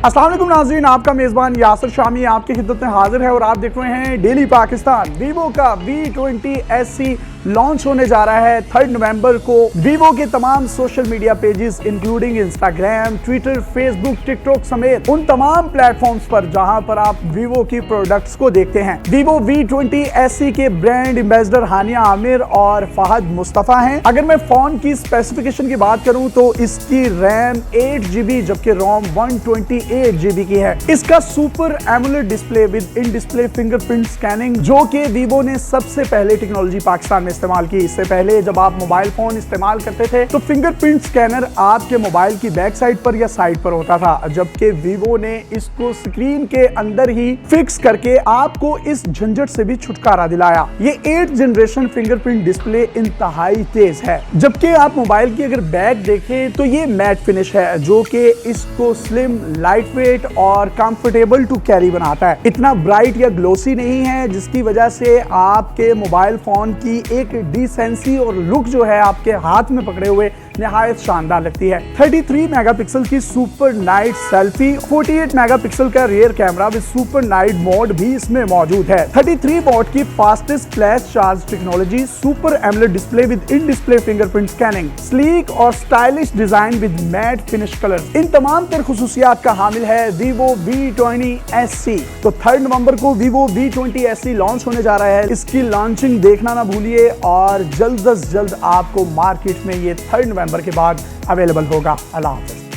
अस्सलाम वालेकुम नाज़रीन, आपका मेज़बान यासिर शामी आपकी खिदमत में हाजिर है और आप देख रहे हैं डेली पाकिस्तान। वीवो का V20 SE लॉन्च होने जा रहा है 3 नवंबर को। वीवो के तमाम social media pages including Instagram, Twitter, Facebook, TikTok समेत उन तमाम प्लेटफॉर्म्स पर जहां पर आप वीवो की प्रोडक्ट्स को देखते हैं। वीवो V20 SE के ब्रांड एम्बेसडर हानिया आमिर और फहद मुस्तफा हैं। अगर मैं फोन की स्पेसिफिकेशन की बात करूं तो इसकी रैम 8GB जबकि रोम 128GB की है। इसका super AMOLED display with in display fingerprint scanning, जो कि वीवो ने सबसे पहले टेक्नोलॉजी पाकिस्तान में इस्तेमाल की। इससे पहले जब आप मोबाइल फोन इस्तेमाल करते थे तो फिंगरप्रिंट स्कैनर आपके मोबाइल की बैक साइड पर या साइड पर होता था, जबकि वीवो ने इसको स्क्रीन के अंदर ही फिक्स करके आपको इस झंझट से भी छुटकारा दिलाया। ये 8th जनरेशन फिंगरप्रिंट डिस्प्ले इंतहाई तेज है, जबकि आप मोबाइल की अगर बैक देखें तो ये मैट फिनिश है, जो कि इसको स्लिम, लाइट वेट और कंफर्टेबल टू कैरी बनाता है। इतना ब्राइट या ग्लोसी नहीं है, जिसकी वजह से आपके मोबाइल फोन की एक डिसेंसी और लुक जो है आपके हाथ में पकड़े हुए निहायत शानदार लगती है। 33 मेगापिक्सल की सुपर नाइट सेल्फी, 48 मेगापिक्सल का rear camera with super night mode भी इसमें मौजूद है। 33 वॉट की fastest flash charge technology, super AMOLED display with in display fingerprint scanning, sleek और stylish design with matte finish colour, इन तमाम तर खुसूसियात का हामिल है वीवो V20 SE। तो 3 नवंबर को वीवो V20 SE लॉन्च होने जा रहा है। इसकी लॉन्चिंग देखना ना भूलिए और जल्द अज जल्द आपको मार्केट में ये 3 नवंबर के बाद अवेलेबल होगा। अल्लाह हाफ़िज़।